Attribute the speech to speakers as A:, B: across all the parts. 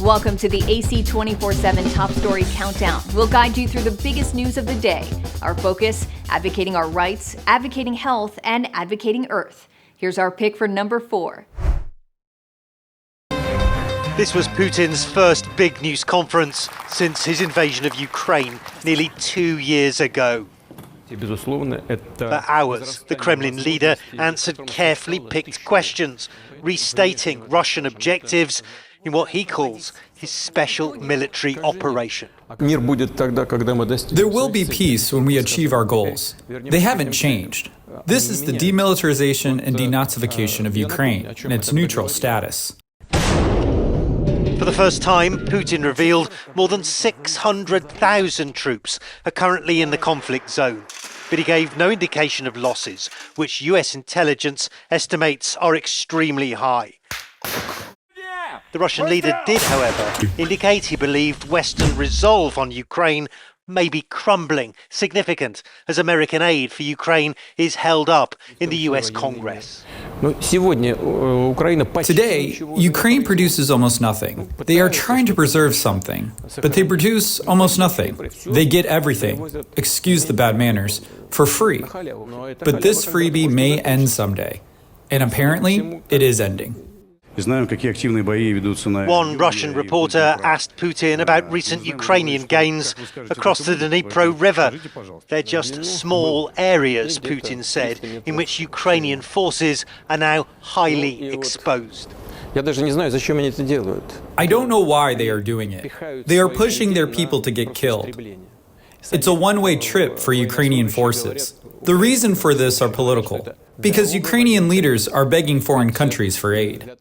A: Welcome to the AC 24/7 Top Story Countdown. We'll guide you through the biggest news of the day. Our focus, advocating our rights, advocating health, and advocating Earth. Here's our pick for number 4.
B: This was Putin's first big news conference since his invasion of Ukraine nearly 2 years ago. For hours, the Kremlin leader answered carefully picked questions, restating Russian objectives in what he calls his special military operation.
C: There will be peace when we achieve our goals. They haven't changed. This is the demilitarization and denazification of Ukraine and its neutral status.
B: For the first time, Putin revealed more than 600,000 troops are currently in the conflict zone. But he gave no indication of losses, which US intelligence estimates are extremely high. The Russian leader did, however, indicate he believed Western resolve on Ukraine may be crumbling, significant as American aid for Ukraine is held up in the US Congress.
C: Today, Ukraine produces almost nothing. They are trying to preserve something, but they produce almost nothing. They get everything, excuse the bad manners, for free. But this freebie may end someday. And apparently, it is ending.
B: One Russian reporter asked Putin about recent Ukrainian gains across the Dnipro River. They're just small areas, Putin said, in which Ukrainian forces are now highly exposed.
C: I don't know why they are doing it. They are pushing their people to get killed. It's a one-way trip for Ukrainian forces. The reason for this are political, because Ukrainian leaders are begging foreign countries for aid.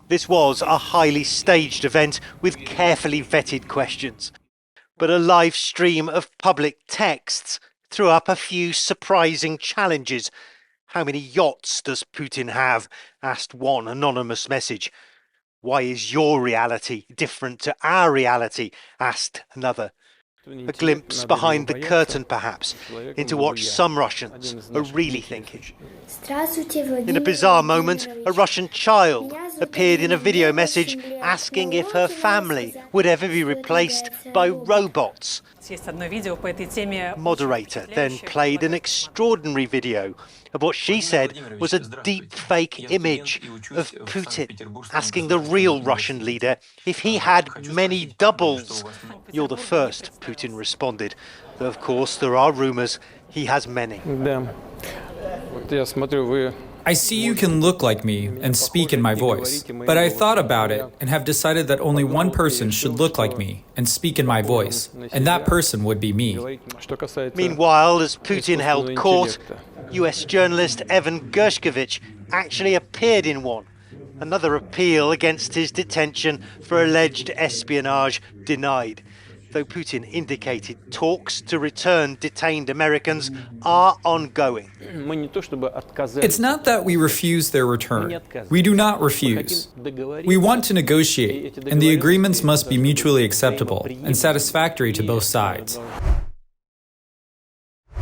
B: This was a highly staged event with carefully vetted questions. But a live stream of public texts threw up a few surprising challenges. How many yachts does Putin have? Asked one anonymous message. Why is your reality different to our reality? Asked another. A glimpse behind the curtain, perhaps, into what some Russians are really thinking. In a bizarre moment, a Russian child appeared in a video message asking if her family would ever be replaced by robots. Moderator then played an extraordinary video of what she said was a deep fake image of Putin, asking the real Russian leader if he had many doubles. You're the first, Putin responded. Though, of course, there are rumors he has many.
C: I see you can look like me and speak in my voice, but I thought about it and have decided that only one person should look like me and speak in my voice, and that person would be me.
B: Meanwhile, as Putin held court, US journalist Evan Gershkovich actually appeared in one. Another appeal against his detention for alleged espionage denied, though Putin indicated talks to return detained Americans are ongoing.
C: It's not that we refuse their return. We do not refuse. We want to negotiate, and the agreements must be mutually acceptable and satisfactory to both sides.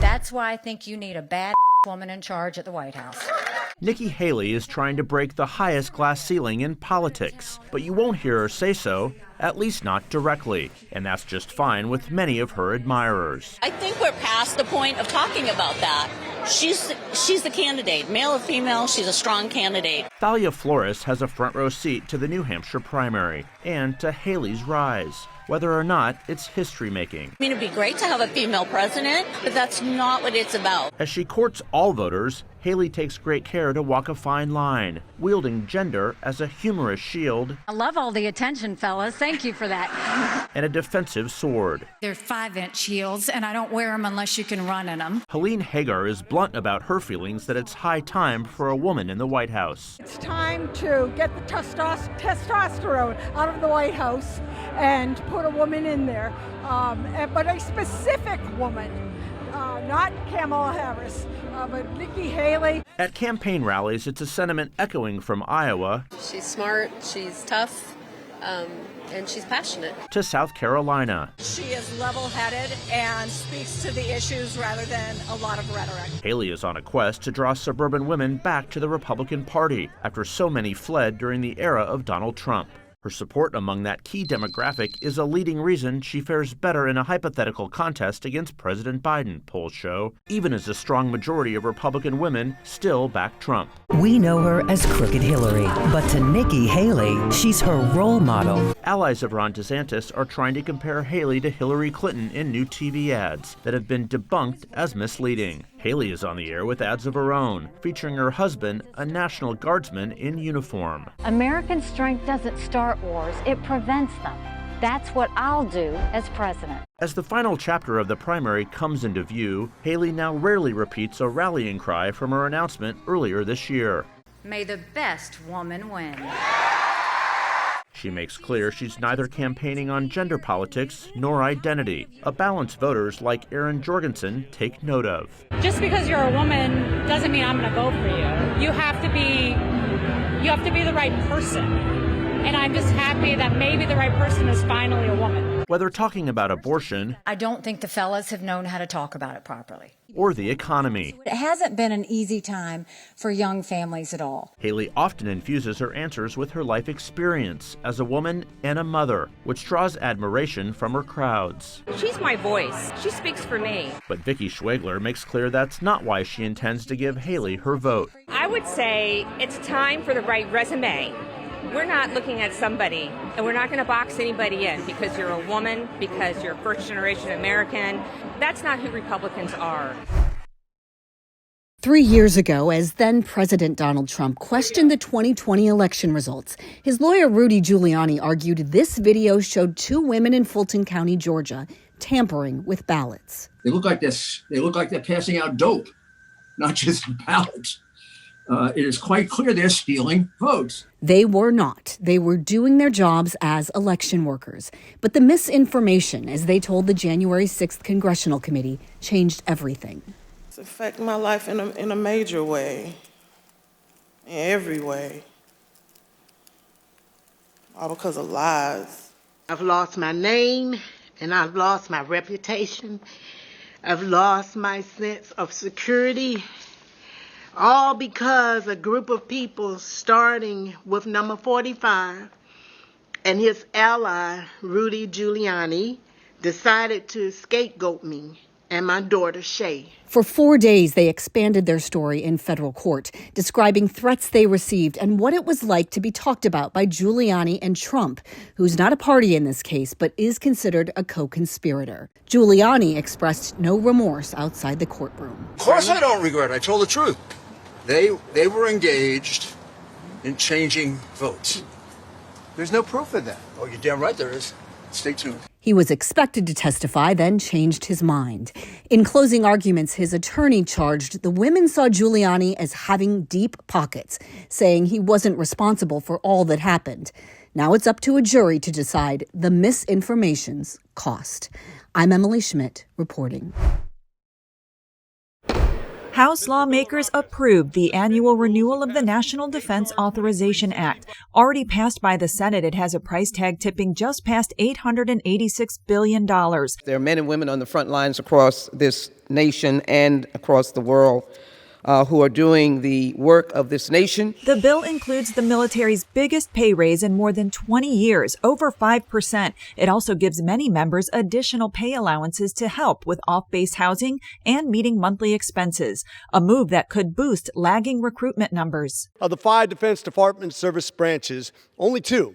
D: That's why I think you need a bad woman in charge at the White House.
E: Nikki Haley is trying to break the highest glass ceiling in politics, but you won't hear her say so, at least not directly, and that's just fine with many of her admirers.
F: I think we're past the point of talking about that. She's the candidate, male or female, she's a strong candidate.
E: Thalia Flores has a front row seat to the New Hampshire primary and to Haley's rise, whether or not it's history-making.
F: I mean, it'd be great to have a female president, but that's not what it's about.
E: As she courts all voters, Haley takes great care to walk a fine line, wielding gender as a humorous shield.
D: I love all the attention, fellas. Thank you for that.
E: And a defensive sword.
G: They're 5-inch heels, and I don't wear them unless you can run in them.
E: Helene Hagar is blunt about her feelings that it's high time for a woman in the White House.
H: It's time to get the testosterone out of the White House and put a woman in there, but a specific woman. Not Kamala Harris, but Nikki Haley.
E: At campaign rallies, it's a sentiment echoing from Iowa.
I: She's smart, she's tough, and she's passionate.
E: To South Carolina.
H: She is level-headed and speaks to the issues rather than a lot of rhetoric.
E: Haley is on a quest to draw suburban women back to the Republican Party after so many fled during the era of Donald Trump. Her support among that key demographic is a leading reason she fares better in a hypothetical contest against President Biden, polls show, even as a strong majority of Republican women still back Trump.
J: We know her as Crooked Hillary, but to Nikki Haley, she's her role model.
E: Allies of Ron DeSantis are trying to compare Haley to Hillary Clinton in new TV ads that have been debunked as misleading. Haley is on the air with ads of her own, featuring her husband, a National Guardsman in uniform.
D: American strength doesn't start wars, it prevents them. That's what I'll do as president.
E: As the final chapter of the primary comes into view, Haley now rarely repeats a rallying cry from her announcement earlier this year.
D: May the best woman win.
E: She makes clear she's neither campaigning on gender politics nor identity, a balance voters like Aaron Jorgensen take note of.
K: Just because you're a woman doesn't mean I'm going to vote for you. You have to be the right person. And I'm just happy that maybe the right person is finally a woman.
E: Whether talking about abortion,
D: I don't think the fellas have known how to talk about it properly.
E: Or the economy,
D: It hasn't been an easy time for young families at all.
E: Haley often infuses her answers with her life experience as a woman and a mother, which draws admiration from her crowds.
L: She's my voice. She speaks for me.
E: But Vicki Schwegler makes clear that's not why she intends to give Haley her vote.
L: I would say it's time for the right resume. We're not looking at somebody, and we're not going to box anybody in because you're a woman, because you're a first-generation American. That's not who Republicans are.
M: 3 years ago, as then-President Donald Trump questioned the 2020 election results, his lawyer Rudy Giuliani argued this video showed 2 women in Fulton County, Georgia, tampering with ballots.
N: They look like this. They look like they're passing out dope, not just ballots. It is quite clear they're stealing votes.
M: They were not. They were doing their jobs as election workers. But the misinformation, as they told the January 6th Congressional Committee, changed everything.
O: It's affected my life in a major way, in every way, all because of lies.
P: I've lost my name, and I've lost my reputation. I've lost my sense of security. All because a group of people, starting with number 45 and his ally, Rudy Giuliani, decided to scapegoat me and my daughter, Shay.
M: For 4 days, they expanded their story in federal court, describing threats they received and what it was like to be talked about by Giuliani and Trump, who's not a party in this case, but is considered a co-conspirator. Giuliani expressed no remorse outside the courtroom.
Q: Of course I don't regret it. I told the truth. They were engaged in changing votes. There's no proof of that. Oh, you're damn right there is. Stay tuned.
M: He was expected to testify, then changed his mind. In closing arguments, his attorney charged the women saw Giuliani as having deep pockets, saying he wasn't responsible for all that happened. Now it's up to a jury to decide the misinformation's cost. I'm Emily Schmidt, reporting.
R: House lawmakers approved the annual renewal of the National Defense Authorization Act. Already passed by the Senate, it has a price tag tipping just past $886 billion.
S: There are men and women on the front lines across this nation and across the world who are doing the work of this nation.
R: The bill includes the military's biggest pay raise in more than 20 years, over 5%. It also gives many members additional pay allowances to help with off-base housing and meeting monthly expenses, a move that could boost lagging recruitment numbers.
T: Of the 5 Defense Department service branches, only 2,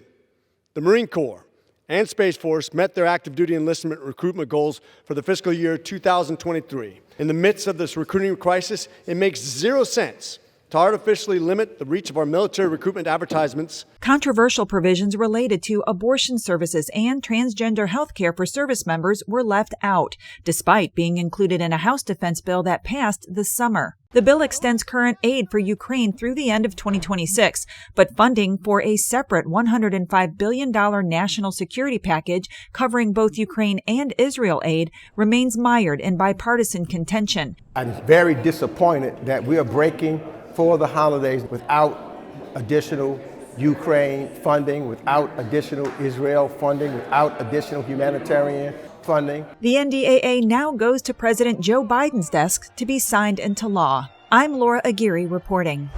T: the Marine Corps and Space Force, met their active duty enlistment recruitment goals for the fiscal year 2023. In the midst of this recruiting crisis, it makes 0 sense to artificially limit the reach of our military recruitment advertisements.
R: Controversial provisions related to abortion services and transgender health care for service members were left out, despite being included in a House defense bill that passed this summer. The bill extends current aid for Ukraine through the end of 2026, but funding for a separate $105 billion national security package covering both Ukraine and Israel aid remains mired in bipartisan contention.
U: I'm very disappointed that we are breaking for the holidays without additional Ukraine funding, without additional Israel funding, without additional humanitarian funding.
R: The NDAA now goes to President Joe Biden's desk to be signed into law. I'm Laura Aguirre reporting.